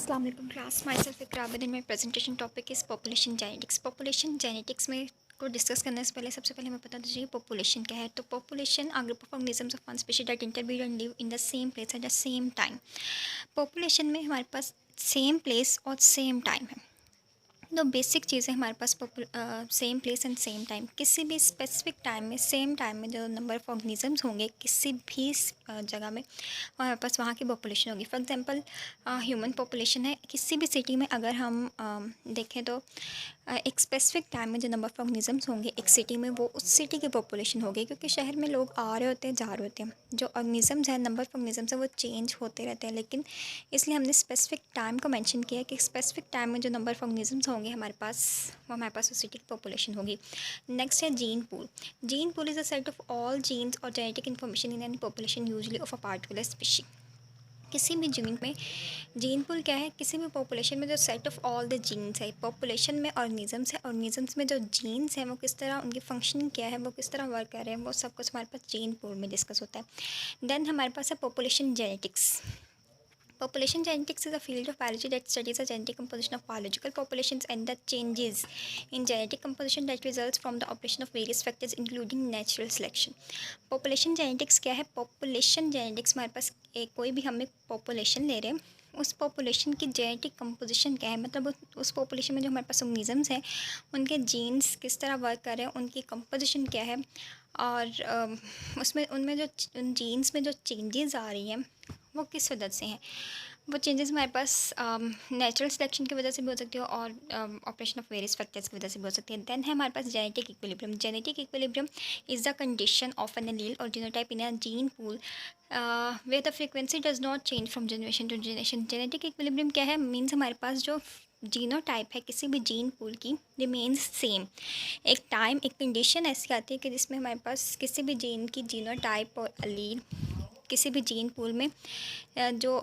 अस्सलाम वालेकुम class, myself Iqra Ahmad and my presentation topic is population genetics. Population genetics में को डिस्कस करने से पहले सबसे पहले हमें पता चाहिए पॉपुलेशन क्या है। तो population are group of organisms of one species that interbreed and live in the same place at the same time. Population में हमारे पास सेम प्लेस और सेम टाइम है। तो बेसिक चीज़ें हमारे पास same place and same time. किसी भी स्पेसिफिक टाइम में सेम टाइम में जो नंबर ऑफ़ ऑर्गेनिजम्स होंगे किसी भी जगह में हमारे पास वहाँ की पॉपुलेशन होगी। फॉर एग्जांपल ह्यूमन पॉपुलेशन है किसी भी सिटी में, अगर हम देखें तो एक स्पेसिफिक टाइम में जो नंबर ऑफ़ ऑर्गेनिजम्स होंगे एक सिटी में वो उस सिटी की पॉपुलेशन होगी, क्योंकि शहर में लोग आ रहे होते हैं जा रहे होते हैं। जो ऑर्गेनिजम्स हैं नंबर ऑफ़ ऑर्गेनिजम्स है वो चेंज होते रहते हैं, लेकिन इसलिए हमने स्पेसिफिक टाइम को मेंशन किया है कि स्पेसिफिक टाइम में जो नंबर ऑफ़ ऑर्गेनिजम्स होंगे हमारे पास उस सिटी की पॉपुलेशन होगी। नेक्स्ट है gene pool. Gene pool is a set of all genes और genetic information in any population usually of a particular species. किसी भी जीन में जीन पूल क्या है? किसी भी पॉपुलेशन में जो set of all the genes है, पॉपुलेशन में ऑर्गेनिजम्स है, ऑर्गेनिजम्स में जो जीन्स हैं वो किस तरह, उनकी फंक्शनिंग क्या है, वो किस तरह वर्क कर रहे हैं, वो सब कुछ हमारे पास जीन पूल में डिस्कस होता है। देन हमारे पास है population genetics. Population genetics is a field of biology that studies the genetic composition of biological populations and the changes in genetic composition that results from the operation of various factors including natural selection. Population genetics क्या है? Population genetics हमारे पास कोई भी हम एक population ले रहे हैं, उस पॉपुलेशन की जेनेटिक कंपोजिशन क्या है, मतलब उस पॉपुलेशन में जो हमारे पास ऑर्गेनिजम्स हैं उनके जीन्स किस तरह वर्क कर रहे हैं, उनकी कंपोजिशन क्या है, और उसमें उनमें जो उन जीन्स में जो चेंजेस आ रही हैं वो किस वजह से हैं। वो चेंजेस हमारे पास नेचुरल सिलेक्शन की वजह से भी हो सकती है और ऑपरेशन ऑफ वेरियस फैक्टर्स की वजह से भी हो सकती है। देन है हमारे पास genetic equilibrium. Genetic equilibrium is the condition of an allele और genotype in a gene pool where the frequency does not change from generation to generation. Genetic equilibrium क्या है? मीन्स हमारे पास जो जीनोटाइप है किसी भी जीन पूल की remains same. एक टाइम, एक कंडीशन ऐसी आती है कि जिसमें हमारे पास किसी भी जीन की जीनोटाइप और एलील किसी भी जीन पूल में जो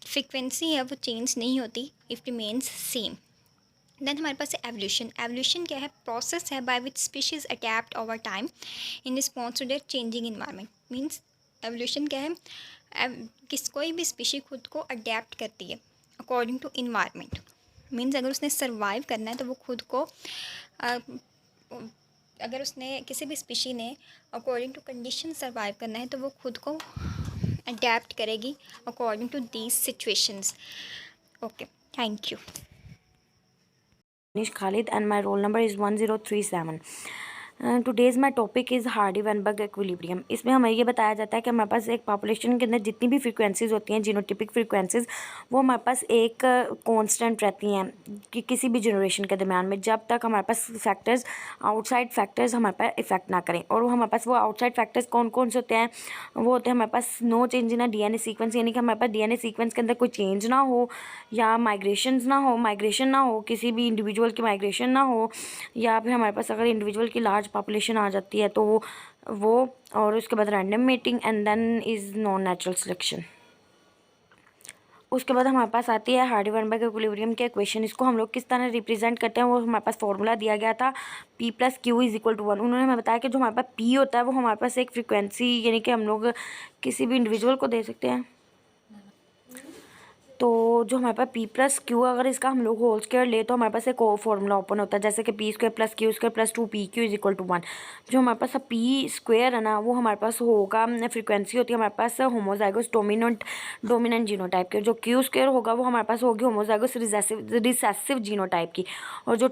फ्रीक्वेंसी है वो चेंज नहीं होती, इफ़ रिमेन्स सेम। देन हमारे पास है एवोल्यूशन। एवोल्यूशन क्या है? प्रोसेस है by which species adapt over time in response to their changing environment. Means evolution क्या है? कोई भी स्पीशी खुद को अडेप्ट करती है अकॉर्डिंग टू इन्वायरमेंट। मीन्स अगर उसने सर्वाइव करना है तो वो खुद को अगर उसने किसी भी स्पीशी ने अकॉर्डिंग टू कंडीशन सर्वाइव करना है तो वो खुद को अडेप्ट करेगी according to these situations. Okay, thank you. Khalid and my roll number is 1037. Today's my topic is Hardy Weinberg equilibrium. इसमें हमें ये बताया जाता है कि हमारे पास एक पॉपुलेशन के अंदर जितनी भी फ्रीक्वेंसीज़ होती हैं जीनोटिपिक फ्रीक्वेंसीज़ वो हमारे पास एक कांस्टेंट रहती हैं कि किसी भी जनरेशन के दरमियान में, जब तक हमारे पास फैक्टर्स आउटसाइड फैक्टर्स हमारे पास इफेक्ट ना करें। और वो हमारे पास वो आउटसाइड फैक्टर्स कौन कौन से होते हैं? वो होते हैं हमारे पास no change in a DNA sequence, यानी कि हमारे पास DNA सीक्वेंस के अंदर कोई चेंज ना हो, या माइग्रेशन ना हो, किसी भी इंडिविजुअल की माइग्रेशन ना हो, या फिर हमारे पास अगर इंडिविजुअल की लार्ज पॉपुलेशन आ जाती है तो वो और उसके बाद random mating and then is non natural selection. उसके बाद हमारे पास आती है हार्डी वैनबर्ग इक्विलिब्रियम के इक्वेशन। इसको हम लोग किस तरह रिप्रेजेंट करते हैं वो हमारे पास फॉर्मूला दिया गया था P+Q = 1। उन्होंने हमें बताया कि जो हमारे पास P होता है वो हमारे पास एक फ्रीक्वेंसी, यानी कि हम लोग किसी भी इंडिविजुअल को दे सकते हैं। तो जो हमारे पास P+Q, अगर इसका हम लोग होल स्क्वायर ले तो हमारे पास एक फॉर्मूला ओपन होता है, जैसे कि P² + Q² + 2PQ = 1। जो हमारे पास P² है ना वो हमारे पास होगा, फ्रीक्वेंसी होती है हमारे पास होमोजाइगोस डोमिनेंट जीनोटाइप के। जो Q² होगा वो हमारे पास होगी होमोजाइगोस रिसेसिव जीनोटाइप की। और जो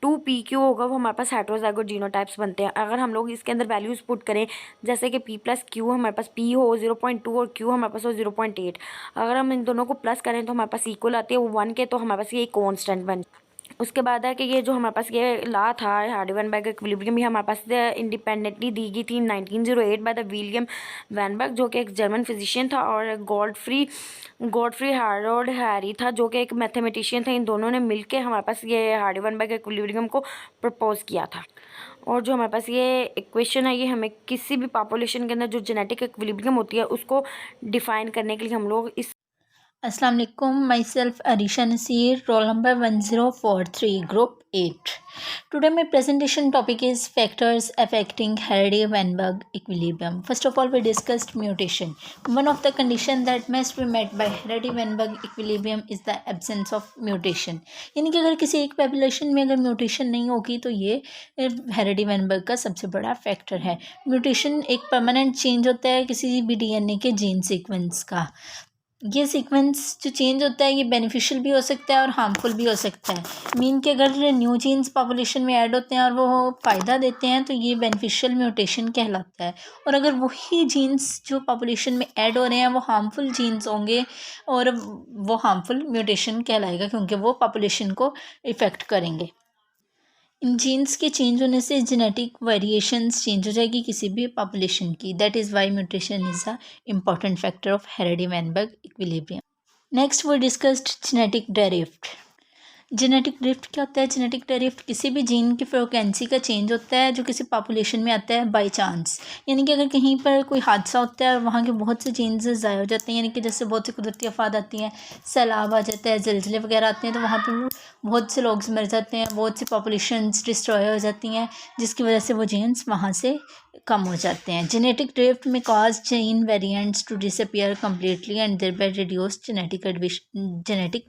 2PQ होगा वो हमारे पास हेटेरोजाइगोस जीनोटाइप्स बनते हैं। अगर हम लोग इसके अंदर वैल्यूज़ पुट करें, जैसे कि P+Q हमारे पास P हो 0.2 और Q हमारे पास हो 0.8, अगर हम इन दोनों को प्लस करें तो हमारे पास इक्वल आती है 1 के, तो हमारे पास ये कांस्टेंट बन। उसके बाद है कि ये जो हमारे पास ये ला था हार्डी वैनबर्ग इक्विलिब्रियम, ये हमारे पास इंडिपेंडेंटली दी गई थी 1908 बाय द विलियम वैनबर्ग, जो कि एक जर्मन फिजिशियन था, और गॉडफ्री हारोल्ड हैरी था, जो कि एक मैथमेटिशियन था। इन दोनों ने मिलकर हमारे पास ये हार्डी वैनबर्ग इक्विलिब्रियम को प्रपोज किया था। और जो हमारे पास ये इक्वेशन है ये हमें किसी भी पॉपुलेशन के अंदर जो जेनेटिक इक्विलिब्रियम होती है उसको डिफाइन करने के लिए हम लोग इस Assalamu alaikum, myself Arisha Nasir, roll number 1043, group 8. Today my presentation topic is factors affecting Hardy-Weinberg equilibrium. First of all, we discussed mutation. One of the conditions that must be met by Hardy-Weinberg equilibrium is the absence of mutation. यानी कि अगर किसी एक population में अगर mutation नहीं होगी तो ये Hardy-Weinberg का सबसे बड़ा फैक्टर है. म्यूटेशन एक परमानेंट चेंज होता है किसी भी डीएनए के जीन सीक्वेंस का. ये सीक्वेंस जो चेंज होता है ये बेनिफिशियल भी हो सकता है और हार्मफुल भी हो सकता है. मीन कि अगर न्यू जीन्स पॉपुलेशन में ऐड होते हैं और वो फ़ायदा देते हैं तो ये बेनिफिशियल म्यूटेशन कहलाता है. और अगर वही जीन्स जो पॉपुलेशन में ऐड हो रहे हैं वो हार्मफुल जीन्स होंगे और वो हार्मफुल म्यूटेशन कहलाएगा क्योंकि वो पॉपुलेशन को इफ़ेक्ट करेंगे. इन जीन्स के चेंज होने से जेनेटिक वेरिएशंस चेंज हो जाएगी किसी भी पॉपुलेशन की. That is why mutation is a important factor of Hardy-Weinberg equilibrium. Next we discussed genetic drift. Genetic drift क्या होता है? जेनेटिक ड्रिफ्ट किसी भी जीन की फ्रीक्वेंसी का चेंज होता है जो किसी पॉपुलेशन में आता है बाय चांस. यानी कि अगर कहीं पर कोई हादसा होता है और वहाँ के बहुत से जीन्स ज़ाया हो जाते हैं, यानी कि जैसे बहुत सी कुदरती आफात आती हैं, सैलाब आ जाता है, ज़लज़ले वगैरह आते हैं, तो वहाँ पर बहुत से लोग मर जाते हैं, बहुत सी पॉपुलेशंस डिस्ट्रॉय हो जाती हैं जिसकी वजह से वो जीन्स वहाँ से कम हो जाते हैं. जेनेटिक ड्रिफ्ट में cause gene variants to disappear completely and thereby reduce genetic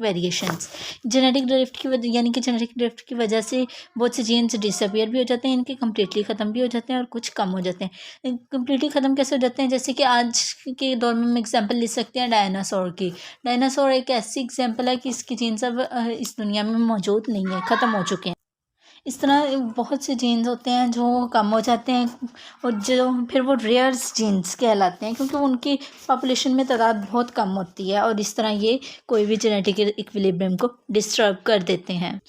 variations. Genetic drift की वजह यानी कि जेनेटिक ड्रिफ्ट की वजह से बहुत से जीन्स डिसअपियर भी हो जाते हैं, इनके कम्प्लीटली ख़त्म भी हो जाते हैं और कुछ कम हो जाते हैं. कम्प्लीटली ख़त्म कैसे हो जाते हैं? जैसे कि आज के दौर में हम एग्जांपल ले सकते हैं डायनासोर की. डायनासोर एक ऐसी एग्जांपल है कि इसकी जीन्स अब इस दुनिया में मौजूद नहीं है, ख़त्म हो चुके हैं. इस तरह बहुत से जीन्स होते हैं जो कम हो जाते हैं और जो फिर वो रेयर्स जीन्स कहलाते हैं क्योंकि उनकी पॉपुलेशन में तादाद बहुत कम होती है और इस तरह ये कोई भी जेनेटिक इक्विलिब्रियम को डिस्टर्ब कर देते हैं.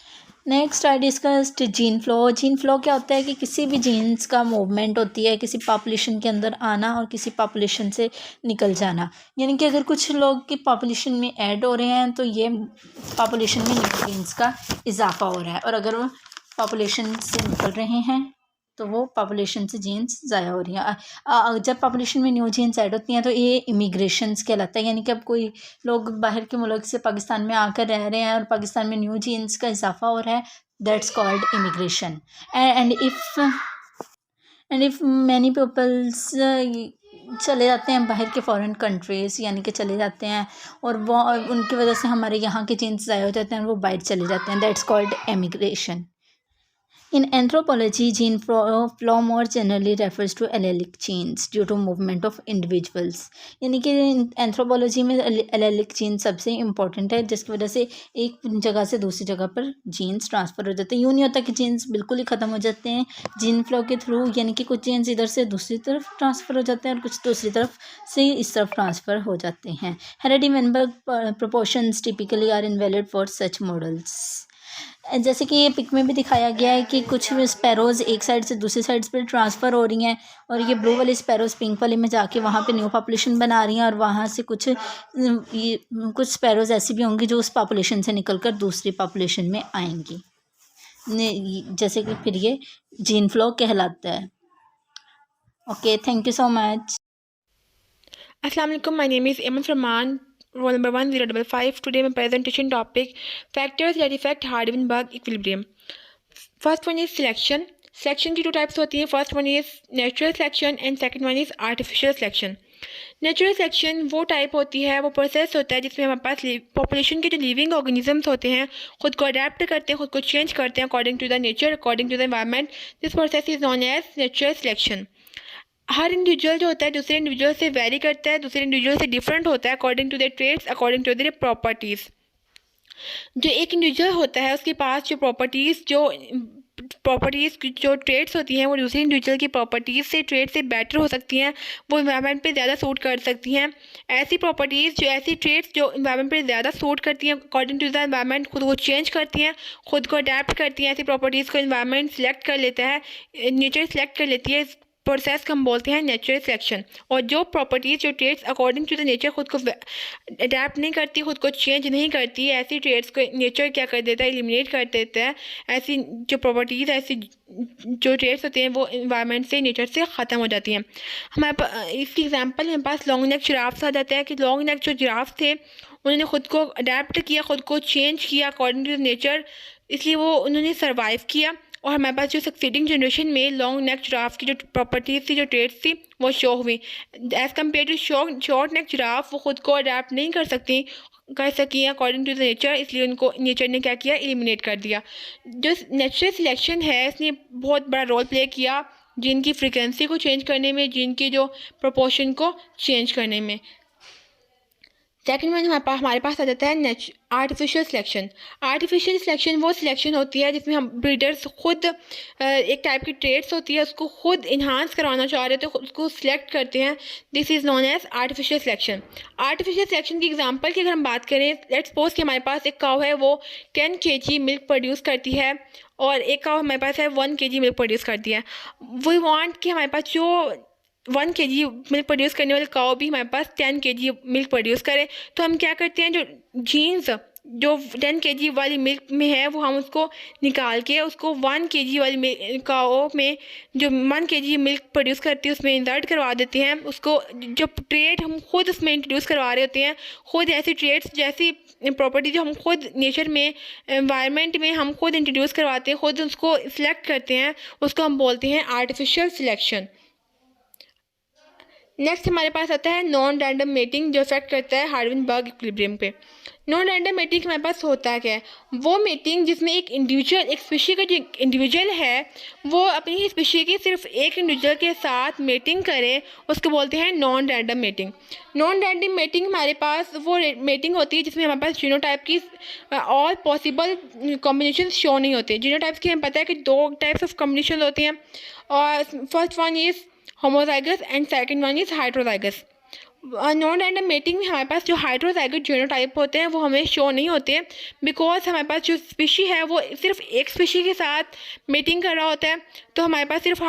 Next I discussed gene flow. Gene flow क्या होता है कि किसी भी जीन्स का मूवमेंट होती है किसी पॉपुलेशन के अंदर आना और किसी पॉपुलेशन से निकल जाना. यानी कि अगर कुछ लोग की पॉपुलेशन में ऐड हो रहे हैं तो ये पॉपुलेशन में न्यू जीन्स का इजाफा हो रहा है और अगर वो पॉपुलेशन से निकल रहे हैं तो वो पॉपुलेशन से जीन्स ज़ाया हो रही हैं. जब पॉपुलेशन में न्यू जीन्स ऐड होती हैं तो ये इमिग्रेशंस कहलाता है. यानी कि अब कोई लोग बाहर के मुल्क से पाकिस्तान में आकर रह रहे हैं और पाकिस्तान में न्यू जीन्स का इजाफा हो रहा है. That's called immigration. And if many peoples चले जाते हैं बाहर के फॉरेन कंट्रीज़, यानी कि चले जाते हैं और वो उनकी वजह से हमारे यहाँ के जीन्स ज़ाया हो जाते हैं और वो बाहर चले जाते हैं. That's called emigration. In anthropology, gene flow more generally refers to allelic genes due to movement of individuals. यानी कि एंथ्रोपोलॉजी में एलेलिक जीन सबसे इम्पॉर्टेंट है जिसकी वजह से एक जगह से दूसरी जगह पर जीन्स ट्रांसफ़र हो जाते हैं. यूँ नहीं होता कि जीन्स बिल्कुल ही ख़त्म हो जाते हैं जीन फ्लो के थ्रू. यानी कि कुछ जीन्स इधर से दूसरी तरफ ट्रांसफ़र हो जाते हैं और कुछ दूसरी तरफ से इस तरफ ट्रांसफ़र हो जाते हैं. Hardy-Weinberg proportions typically are invalid for such models. जैसे कि ये पिक में भी दिखाया गया है कि कुछ स्पैरोज़ एक साइड से दूसरी साइड पर ट्रांसफ़र हो रही हैं और ये ब्लू वाली स्पैरोज़ पिंक वाली में जाके वहाँ पे न्यू पॉपुलेशन बना रही हैं और वहाँ से कुछ स्पैरोज़ ऐसी भी होंगी जो उस पॉपुलेशन से निकलकर दूसरी पॉपुलेशन में आएंगी. जैसे कि फिर ये जीन फ्लो कहलाता है. Okay, thank you so much. Assalamu alaikum, my name is Iman Farman, roll number 1055. Today my presentation topic, factors that affect Hardy-Weinberg equilibrium. First one is selection. Selection की two types होती हैं. First one is natural selection and second one is artificial selection. Natural selection वो type होती है, वो process होता है जिसमें हमारे पास पॉपुलेशन के जो लिविंग ऑर्गेनिजम्स होते हैं खुद को अडेप्ट करते हैं, खुद को चेंज करते हैं according to the nature, according to the environment. This process is known as natural selection. हर इंडिविजुअल जो होता है दूसरे इंडिविजुअल से वेरी करता है, दूसरे इंडिविजुअल से डिफरेंट होता है according to the traits, according to the properties. जो एक इंडिविजुअल होता है उसके पास जो प्रॉपर्टीज़ जो ट्रेड्स होती हैं वो दूसरी इंडिविजुअल की प्रॉपर्टीज़ से ट्रेड से बेटर हो सकती हैं, वो इन्वायरमेंट पे ज़्यादा सूट कर सकती हैं. ऐसी ट्रेड्स जो इन्वायरमेंट पे ज़्यादा सूट करती हैं अकॉर्डिंग टू द इन्वायरमेंट, खुद को चेंज करती हैं, खुद को अडेप्ट करती हैं. ऐसी प्रॉपर्टीज़ को इन्वायरमेंट सेलेक्ट कर लेता है, नेचर सेलेक्ट कर लेती है. प्रोसेस को हम बोलते हैं नेचुरल सिलेक्शन। और जो प्रॉपर्टीज़, जो traits according to the nature खुद को अडेप्ट नहीं करती, खुद को चेंज नहीं करती, ऐसी ट्रेड्स को नेचर क्या कर देता है, एलिमिनेट कर देता है। ऐसी जो प्रॉपर्टीज़, ऐसी जो ट्रेड्स होते हैं वो इन्वायरमेंट से, नेचर से ख़त्म हो जाती हैं। हमारे पास इसकी एग्जांपल हमारे पास लॉन्ग नेक जिराफ्स आ जाता है कि लॉन्ग नेक जो जिराफ थे उन्होंने खुद को अडेप्ट किया, खुद को चेंज किया अकॉर्डिंग टू द नेचर, इसलिए वो उन्होंने सर्वाइव किया। और हमारे पास जो सक्सीडिंग जनरेशन में लॉन्ग नेक जिराफ की जो प्रॉपर्टीज़ थी, जो ट्रेड्स थी, वो शो हुई। As compare to short neck giraffe, वो खुद को अडेप्ट नहीं कर सकी अकॉर्डिंग टू द नेचर, इसलिए उनको नेचर ने क्या किया, एलिमिनेट कर दिया। जो नेचुरल सिलेक्शन है इसने बहुत बड़ा रोल प्ले किया जीन की फ्रीक्वेंसी को चेंज करने में, जीन की जो प्रोपोर्शन को चेंज करने में। सेकेंड वन हमारे पास आ जाता है आर्टिफिशियल सिलेक्शन। आर्टिफिशियल सिलेक्शन वो सिलेक्शन होती है जिसमें हम ब्रीडर्स खुद एक टाइप की ट्रेड्स होती है उसको खुद इन्हांस करवाना चाह रहे थे, उसको सिलेक्ट करते हैं। This is known as artificial selection. Artificial selection की एग्जांपल की अगर हम बात करें, लेट्स सपोज कि हमारे पास एक काव है, वो 10 kg मिल्क प्रोड्यूस करती है और एक काव हमारे पास है 1 kg मिल्क प्रोड्यूस करती है। वी वांट कि हमारे पास जो 1 kg मिल्क प्रोड्यूस करने वाले काव भी हमारे पास 10 kg मिल्क प्रोड्यूस करे, तो हम क्या करते हैं, जो जीन्स जो 10 kg वाली मिल्क में है वो हम उसको निकाल के उसको 1 kg वाली काव में जो 1 kg मिल्क प्रोड्यूस करती है उसमें इंसर्ट करवा देते हैं। उसको जो ट्रेड हम खुद उसमें इंट्रोड्यूस करवा रहे होते हैं, खुद ऐसी ट्रेड्स, जैसी प्रॉपर्टी जो हम खुद नेचर में, एनवायरनमेंट में हम खुद इंट्रोड्यूस करवाते हैं, खुद उसको सिलेक्ट करते हैं, उसको हम बोलते हैं आर्टिफिशियल सिलेक्शन। नेक्स्ट हमारे पास आता है नॉन रैंडम मेटिंग, जो इफेक्ट करता है हार्डविन-बर्ग इक्विलिब्रियम पे। नॉन रैंडम मेटिंग हमारे पास होता क्या है, वो मेटिंग जिसमें एक इंडिविजुअल, एक स्पीशी का जो इंडिविजुअल है वो अपनी ही स्पीशी की सिर्फ एक इंडिविजुअल के साथ मेटिंग करे, उसको बोलते हैं non random mating. Non random mating हमारे पास वो मेटिंग होती है जिसमें हमारे पास जीनोटाइप की ऑल पॉसिबल कॉम्बिनेशन शो नहीं होते। जीनोटाइप्स की हमें पता है कि 2 टाइप्स ऑफ कॉम्बिनेशन होते हैं, और first one is homozygous and second one is hydrozygous. Non random mating में हमारे पास जो हाइड्रोजाइगस जीनोटाइप होते हैं वो हमें शो नहीं होते, बिकॉज हमारे पास जो स्पीशी है वो सिर्फ एक स्पीशी के साथ मेटिंग कर रहा होता है, तो हमारे पास सिर्फ